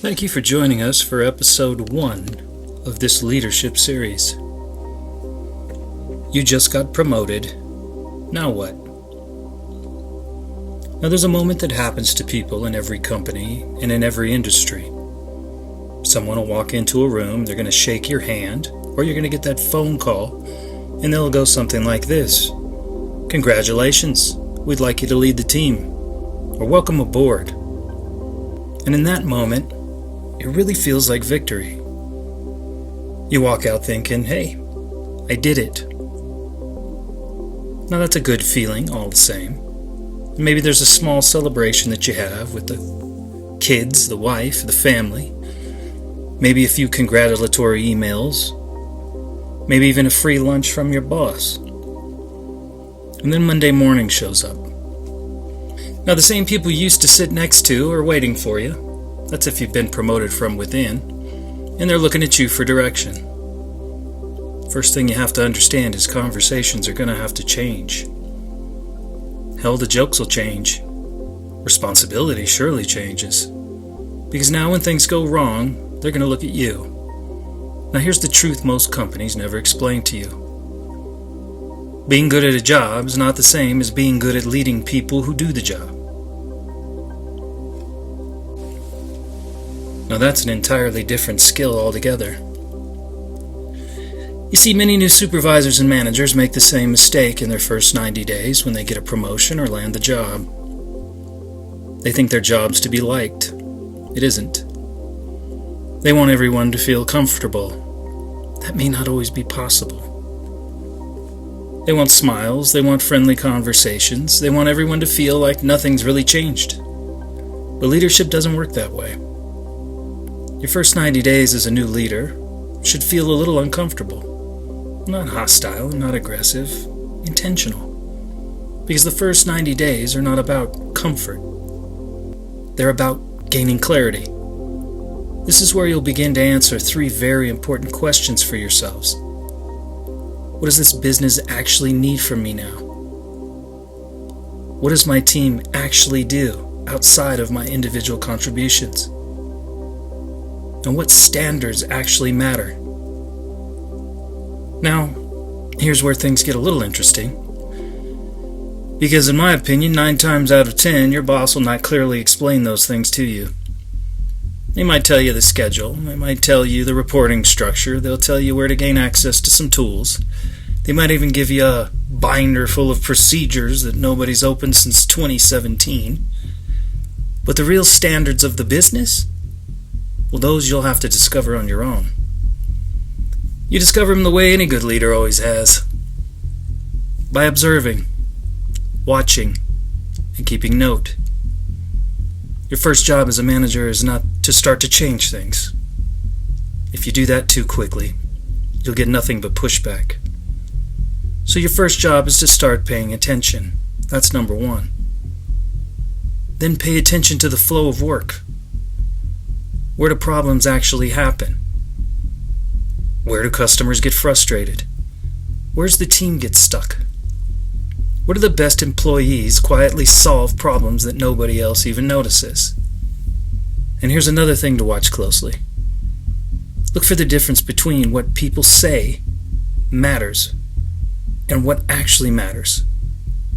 Thank you for joining us for episode 1 of this leadership series. You just got promoted. Now what? Now there's a moment that happens to people in every company and in every industry. Someone will walk into a room, they're going to shake your hand, or you're going to get that phone call, and they'll go something like this. Congratulations, we'd like you to lead the team, or welcome aboard. And in that moment, it really feels like victory. You walk out thinking, hey, I did it. Now that's a good feeling all the same. Maybe there's a small celebration that you have with the kids, the wife, the family. Maybe a few congratulatory emails. Maybe even a free lunch from your boss. And then Monday morning shows up. Now the same people you used to sit next to are waiting for you. That's if you've been promoted from within, and they're looking at you for direction. First thing you have to understand is conversations are going to have to change. Hell, the jokes will change. Responsibility surely changes. Because now when things go wrong, they're going to look at you. Now here's the truth most companies never explain to you. Being good at a job is not the same as being good at leading people who do the job. Now that's an entirely different skill altogether. You see, many new supervisors and managers make the same mistake in their first 90 days when they get a promotion or land the job. They think their job's to be liked. It isn't. They want everyone to feel comfortable. That may not always be possible. They want smiles, they want friendly conversations, they want everyone to feel like nothing's really changed. But leadership doesn't work that way. Your first 90 days as a new leader should feel a little uncomfortable. Not hostile, not aggressive, intentional. Because the first 90 days are not about comfort. They're about gaining clarity. This is where you'll begin to answer 3 very important questions for yourselves. What does this business actually need from me now? What does my team actually do outside of my individual contributions? And what standards actually matter? Now, here's where things get a little interesting. Because in my opinion, 9 times out of 10, your boss will not clearly explain those things to you. They might tell you the schedule, they might tell you the reporting structure, they'll tell you where to gain access to some tools. They might even give you a binder full of procedures that nobody's opened since 2017. But the real standards of the business? Well, those you'll have to discover on your own. You discover them the way any good leader always has. By observing, watching, and keeping note. Your first job as a manager is not to start to change things. If you do that too quickly, you'll get nothing but pushback. So your first job is to start paying attention. That's number 1. Then pay attention to the flow of work. Where do problems actually happen? Where do customers get frustrated? Where's the team get stuck? Where do the best employees quietly solve problems that nobody else even notices? And here's another thing to watch closely. Look for the difference between what people say matters and what actually matters.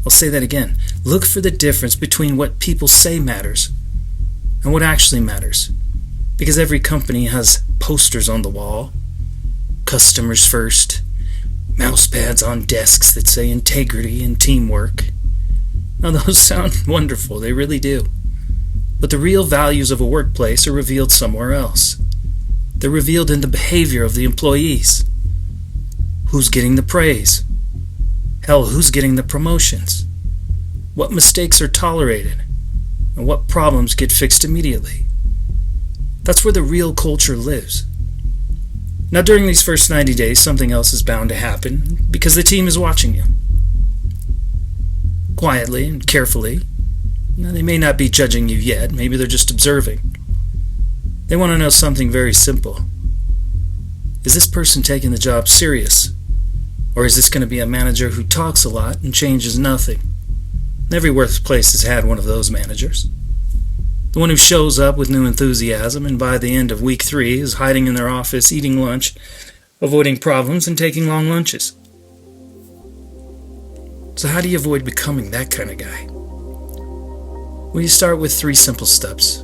I'll say that again. Look for the difference between what people say matters and what actually matters. Because every company has posters on the wall, customers first, mouse pads on desks that say integrity and teamwork. Now those sound wonderful, they really do. But the real values of a workplace are revealed somewhere else. They're revealed in the behavior of the employees. Who's getting the praise? Hell, who's getting the promotions? What mistakes are tolerated? And what problems get fixed immediately? That's where the real culture lives. Now during these first 90 days, something else is bound to happen because the team is watching you. Quietly and carefully. Now, they may not be judging you yet, maybe they're just observing. They want to know something very simple. Is this person taking the job serious? Or is this going to be a manager who talks a lot and changes nothing? Every workplace has had one of those managers. The one who shows up with new enthusiasm and by the end of week 3 is hiding in their office, eating lunch, avoiding problems, and taking long lunches. So how do you avoid becoming that kind of guy? Well, you start with 3 simple steps.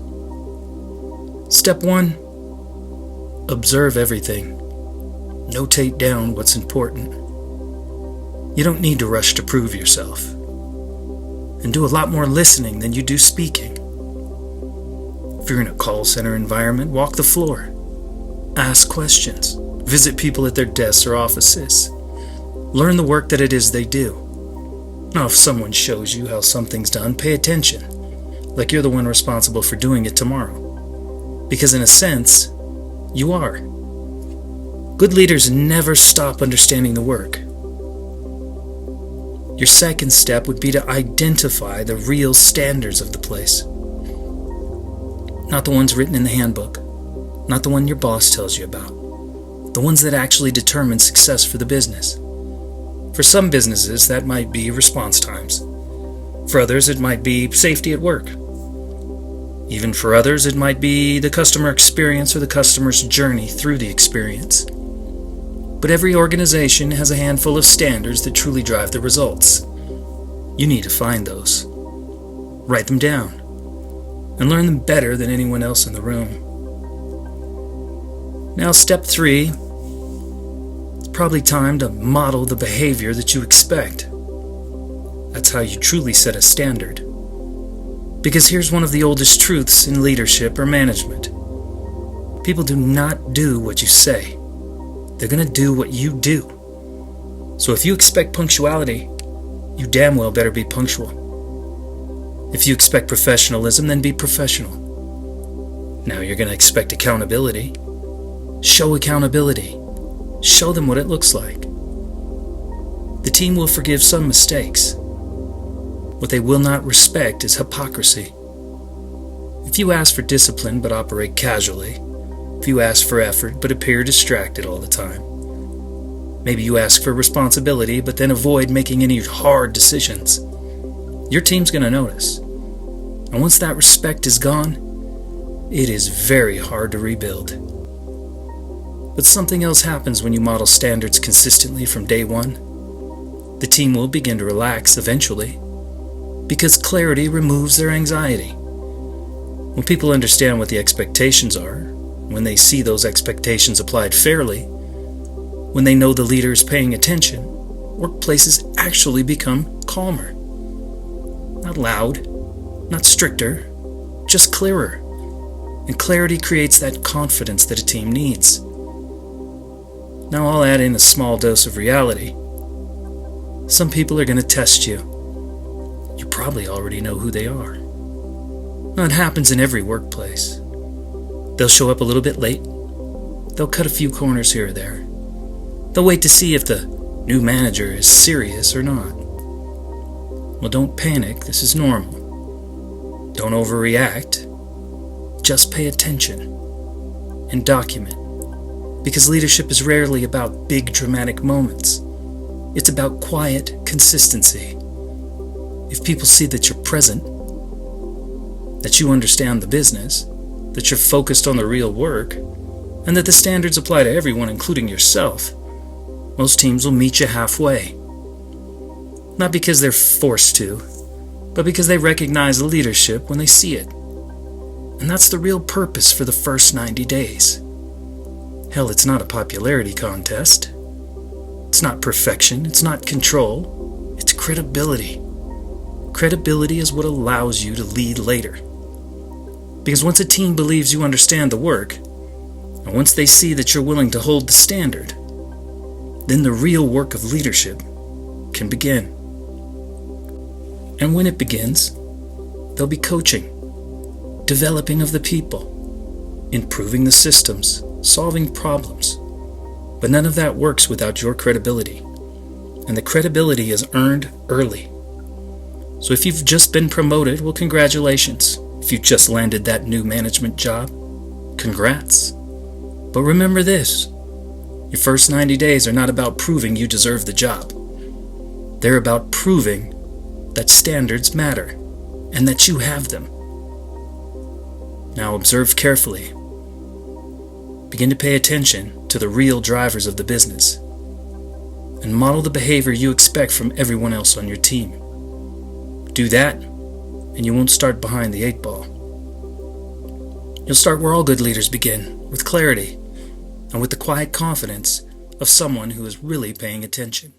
Step 1, observe everything. Notate down what's important. You don't need to rush to prove yourself. And do a lot more listening than you do speaking. If you're in a call center environment, walk the floor. Ask questions. Visit people at their desks or offices. Learn the work that it is they do. Now, if someone shows you how something's done, pay attention, like you're the one responsible for doing it tomorrow. Because in a sense, you are. Good leaders never stop understanding the work. Your second step would be to identify the real standards of the place. Not the ones written in the handbook, not the one your boss tells you about, the ones that actually determine success for the business. For some businesses, that might be response times. For others, it might be safety at work. Even for others, it might be the customer experience or the customer's journey through the experience. But every organization has a handful of standards that truly drive the results. You need to find those. Write them down. And learn them better than anyone else in the room. Now, step 3, it's probably time to model the behavior that you expect. That's how you truly set a standard. Because here's one of the oldest truths in leadership or management. People do not do what you say. They're going to do what you do. So if you expect punctuality, you damn well better be punctual. If you expect professionalism, then be professional. Now you're going to expect accountability. Show accountability. Show them what it looks like. The team will forgive some mistakes. What they will not respect is hypocrisy. If you ask for discipline but operate casually, if you ask for effort but appear distracted all the time, maybe you ask for responsibility but then avoid making any hard decisions, your team's going to notice. And once that respect is gone, it is very hard to rebuild. But something else happens when you model standards consistently from day one. The team will begin to relax eventually, because clarity removes their anxiety. When people understand what the expectations are, when they see those expectations applied fairly, when they know the leader is paying attention, workplaces actually become calmer. Not loud, not stricter, just clearer. And clarity creates that confidence that a team needs. Now I'll add in a small dose of reality. Some people are going to test you. You probably already know who they are. Now, it happens in every workplace. They'll show up a little bit late. They'll cut a few corners here or there. They'll wait to see if the new manager is serious or not. Well, don't panic. This is normal. Don't overreact. Just pay attention and document. Because leadership is rarely about big dramatic moments. It's about quiet consistency. If people see that you're present, that you understand the business, that you're focused on the real work, and that the standards apply to everyone, including yourself, most teams will meet you halfway. Not because they're forced to, but because they recognize leadership when they see it. And that's the real purpose for the first 90 days. Hell, it's not a popularity contest. It's not perfection. It's not control. It's credibility. Credibility is what allows you to lead later. Because once a team believes you understand the work, and once they see that you're willing to hold the standard, then the real work of leadership can begin. And when it begins, there'll be coaching, developing of the people, improving the systems, solving problems. But none of that works without your credibility. And the credibility is earned early. So if you've just been promoted, well, congratulations. If you just landed that new management job, congrats. But remember this, your first 90 days are not about proving you deserve the job. They're about proving that standards matter and that you have them. Now observe carefully. Begin to pay attention to the real drivers of the business, and model the behavior you expect from everyone else on your team. Do that, and you won't start behind the 8 ball. You'll start where all good leaders begin, with clarity, and with the quiet confidence of someone who is really paying attention.